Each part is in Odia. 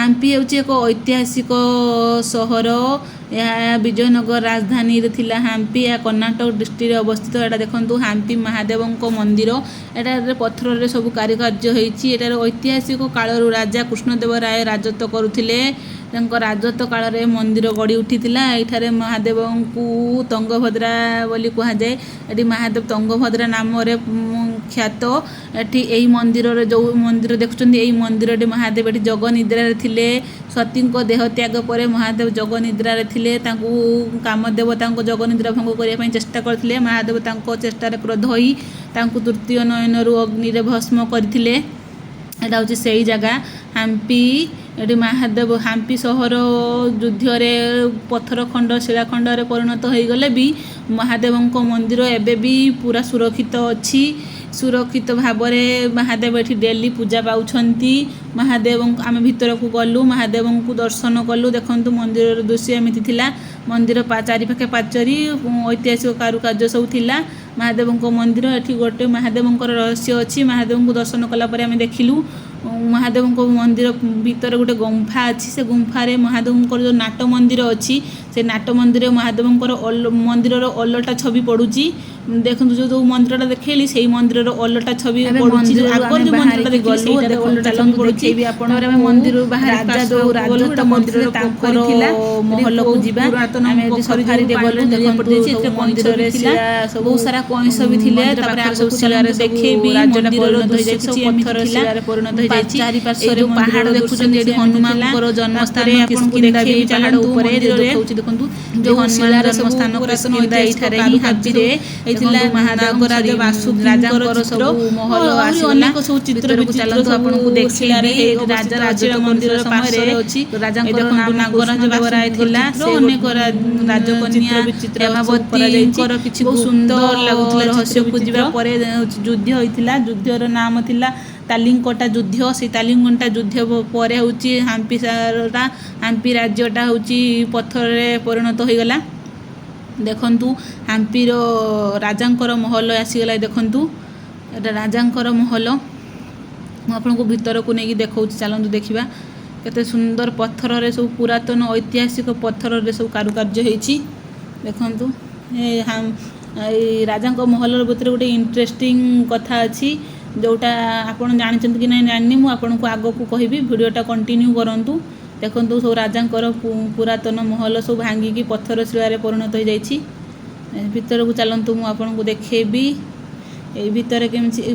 ହାମ୍ପି ହେଉଛି ଏକ ଐତିହାସିକ ସହର। ଏହା ବିଜୟନଗର ରାଜଧାନୀରେ ଥିଲା। ହାମ୍ପି ଏହା କର୍ଣ୍ଣାଟକ ଡିଷ୍ଟ୍ରିକ୍ଟରେ ଅବସ୍ଥିତ। ଏଇଟା ଦେଖନ୍ତୁ ହାମ୍ପି ମହାଦେବଙ୍କ ମନ୍ଦିର। ଏଠାରେ ପଥରରେ ସବୁ କାରୁକାର୍ଯ୍ୟ ହୋଇଛି। ଏଠାରେ ଐତିହାସିକ କାଳରୁ ରାଜା କୃଷ୍ଣଦେବରାୟ ରାଜତ୍ୱ କରୁଥିଲେ। ତାଙ୍କ ରାଜତ୍ୱ କାଳରେ ମନ୍ଦିର ଗଢ଼ି ଉଠିଥିଲା। ଏଠାରେ ମହାଦେବଙ୍କୁ ତଙ୍ଗଭଦ୍ରା ବୋଲି କୁହାଯାଏ। ଏଠି ମହାଦେବ ତଙ୍ଗଭଦ୍ରା ନାମରେ ଖ୍ୟାତ। ଏଠି ଏହି ମନ୍ଦିରରେ ଯେଉଁ ମନ୍ଦିର ଦେଖୁଛନ୍ତି, ଏହି ମନ୍ଦିରଟି ମହାଦେବ ଏଠି ଯୋଗ ନିଦ୍ରାରେ ଥିଲେ। ସତୀଙ୍କ ଦେହ ତ୍ୟାଗ ପରେ ମହାଦେବ ଯୋଗ ନିଦ୍ରାରେ ଥିଲେ। ତାଙ୍କୁ କାମଦେବ ତାଙ୍କ ଯୋଗ ନିଦ୍ରା ଭଙ୍ଗ କରିବା ପାଇଁ ଚେଷ୍ଟା କରିଥିଲେ। ମହାଦେବ ତାଙ୍କ ଚେଷ୍ଟାରେ କ୍ରୋଧ ହୋଇ ତାଙ୍କୁ ତୃତୀୟ ନୟନରୁ ଅଗ୍ନିରେ ଭସ୍ମ କରିଥିଲେ। ଏଇଟା ହେଉଛି ସେଇ ଜାଗା ହାମ୍ପି। ଏଠି ମହାଦେବ ହାମ୍ପି ସହର ଯୁଦ୍ଧରେ ପଥର ଖଣ୍ଡ ଶିଳାଖଣ୍ଡରେ ପରିଣତ ହୋଇଗଲେ ବି ମହାଦେବଙ୍କ ମନ୍ଦିର ଏବେ ବି ପୁରା ସୁରକ୍ଷିତ ଅଛି। ସୁରକ୍ଷିତ ଭାବରେ ମହାଦେବ ଏଠି ଡେଲି ପୂଜା ପାଉଛନ୍ତି। ମହାଦେବଙ୍କୁ ଆମେ ଭିତରକୁ ଗଲୁ, ମହାଦେବଙ୍କୁ ଦର୍ଶନ କଲୁ। ଦେଖନ୍ତୁ ମନ୍ଦିରର ଦୃଶ୍ୟ ଏମିତି ଥିଲା। ମନ୍ଦିର ଚାରିପାଖେ ପାଚେରୀ, ଐତିହାସିକ କାରୁକାର୍ଯ୍ୟ ସବୁ ଥିଲା। ମହାଦେବଙ୍କ ମନ୍ଦିର ଏଠି ଗୋଟେ ମହାଦେବଙ୍କର ରହସ୍ୟ ଅଛି। ମହାଦେବଙ୍କୁ ଦର୍ଶନ କଲା ପରେ ଆମେ ଦେଖିଲୁ ମହାଦେବଙ୍କ ମନ୍ଦିର ଭିତରେ ଗୋଟେ ଗୁମ୍ଫା ଅଛି। ସେ ଗୁମ୍ଫାରେ ମହାଦେବଙ୍କର ଯେଉଁ ନାଟ ମନ୍ଦିର ଅଛି, ସେ ନାଟ ମନ୍ଦିରରେ ମହାଦେବଙ୍କର ମନ୍ଦିରର ଓଲଟା ଛବି ପଡ଼ୁଛି। ଦେଖନ୍ତୁ ଯେଉଁ ମନ୍ଦିରଟା ଦେଖେଇଲି ସେଇ ମନ୍ଦିରର ଓଲଟା ଛବି ପଡ଼ୁଛି। ଆଗରୁ ଯେଉଁ ମନ୍ଦିରଟା ଦେଖିଲି ସେଇଟାରେ ଓଲଟା ଛବି ପଡ଼ୁଛି। ଆପଣଙ୍କର ଆମେ ମନ୍ଦିରରୁ ବାହାରେ ରାଜତ୍ୱ ମନ୍ଦିରର ତାଙ୍କର ମହଲକୁ ଯିବା। ଆମେ ସଫାରିରେ ଗଲୁ। ଦେଖନ୍ତୁ ସବୁ ମନ୍ଦିରରେ ବହୁତ ସାରା କଇଁସ ବି ଥିଲେ। ତାପରେ ଆଗକୁ ଶିଳାରେ ଦେଖେଇବି ମନ୍ଦିରର ଦୃଶ୍ୟ ସବୁ ପଥର ଶିଳାରେ ପରିଣତ ହୋଇଯାଇଛି। ଚାରିପାର୍ଶ୍ୱରେ ପାହାଡ଼ ଦେଖୁଛନ୍ତି, ଏଠି ହନୁମାନଙ୍କର ଜନ୍ମସ୍ଥାନ ଆପଣଙ୍କୁ ଦେଖେଇବି। ପାହାଡ଼ ଉପରେ ଦେଖଉଛି, ଦେଖନ୍ତୁ ଯେଉଁ ହନୁମାନ ଜନ୍ମସ୍ଥାନ କିଷ୍କିନ୍ଧା ଏଇଠାରେ ହିଁ ହାମ୍ପିରେ ହେଇଥିଲା। ନାଗରାଜ ବାସୁଦେବଙ୍କର ସବୁ ମହଲ ଆସିଗଲା। ଅନେକ ସବୁ ଚିତ୍ର ଚାଲନ୍ତୁ ଆପଣଙ୍କୁ ଦେଖେଇବି। ରାଜା ରାଜୁଡ଼ା ମନ୍ଦିର ସମୟରେ ଅଛି ରାଜାଙ୍କର ନାମ ନାଗରାଜ ଥିଲା। ସେ ଅନେକ ରାଜକନ୍ୟା ହେମାବତୀଙ୍କର କିଛି ସୁନ୍ଦର ଲାଗୁଥିଲା। ରହସ୍ୟକୁ ଯିବା ପରେ ଯୁଦ୍ଧ ହୋଇଥିଲା। ଯୁଦ୍ଧର ନାମ ଥିଲା ତାଲିଙ୍କଟା ଯୁଦ୍ଧ। ସେଇ ତାଲିଙ୍କଟା ଯୁଦ୍ଧ ପରେ ହେଉଛି ହାମ୍ପି ରାଜ୍ୟଟା ହେଉଛି ପଥରରେ ପରିଣତ ହୋଇଗଲା। ଦେଖନ୍ତୁ ହାମ୍ପିର ରାଜାଙ୍କର ମହଲ ଆସିଗଲା। ଦେଖନ୍ତୁ ଏଟା ରାଜାଙ୍କର ମହଲ। ମୁଁ ଆପଣଙ୍କୁ ଭିତରକୁ ନେଇକି ଦେଖାଉଛି, ଚାଲନ୍ତୁ ଦେଖିବା। କେତେ ସୁନ୍ଦର ପଥରରେ ସବୁ ପୁରାତନ ଐତିହାସିକ ପଥରରେ ସବୁ କାରୁକାର୍ଯ୍ୟ ହେଇଛି। ଦେଖନ୍ତୁ ଏଇ ରାଜାଙ୍କ ମହଲର ଭିତରେ ଗୋଟେ ଇଣ୍ଟରେଷ୍ଟିଂ କଥା ଅଛି, ଯେଉଁଟା ଆପଣ ଜାଣିଛନ୍ତି କି ନାହିଁ ଜାଣିନି। ମୁଁ ଆପଣଙ୍କୁ ଆଗକୁ କହିବି, ଭିଡ଼ିଓଟା କଣ୍ଟିନ୍ୟୁ କରନ୍ତୁ। ଦେଖନ୍ତୁ ସବୁ ରାଜାଙ୍କର ପୁରାତନ ମହଲ ସବୁ ଭାଙ୍ଗିକି ପଥର ଶିଳାରେ ପରିଣତ ହୋଇଯାଇଛି। ଭିତରକୁ ଚାଲନ୍ତୁ, ମୁଁ ଆପଣଙ୍କୁ ଦେଖେଇବି। ଏଇ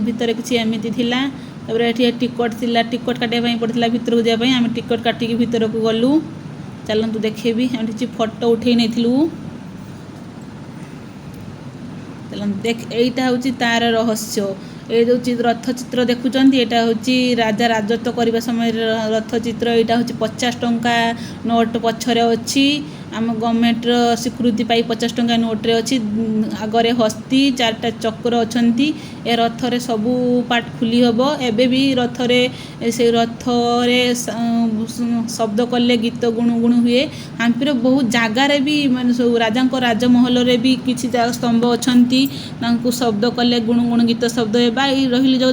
ଭିତରେ କିଛି ଏମିତି ଥିଲା। ତାପରେ ଏଠି ଟିକଟ ଥିଲା, ଟିକଟ କାଟିବା ପାଇଁ ପଡ଼ିଥିଲା ଭିତରକୁ ଯିବା ପାଇଁ। ଆମେ ଟିକଟ କାଟିକି ଭିତରକୁ ଗଲୁ। ଚାଲନ୍ତୁ ଦେଖେଇବି। ଆମେ କିଛି ଫଟୋ ଉଠେଇ ନେଇଥିଲୁ। ଚାଲନ୍ତୁ ଏଇଟା ହେଉଛି ତାର ରହସ୍ୟ। এই যে রথ চিত্র দেখুଛନ୍ତି, এটা হচ্ছে রাজা রাজত্ব করা সময় রথ চিত্র। এইটা হচ্ছে 50 টঙ্কা নোট পছরে অছি। आम गवर्नमेंट स्वीकृति पाई 50 टंका नोट्रे अच्छी। आगे हस्ती 4टा चक्र अच्छा। ए रथरे सबू पार्ट खुली हम। एबे भी रथरे से रथरे शब्द कले गीत गुणुगुण हुए। हाम्पीर बहुत जगार भी माने सब राजा राजमहल भी किसी स्तंभ अच्छा, शब्द कले गुणुगुण गीत शब्द रही जो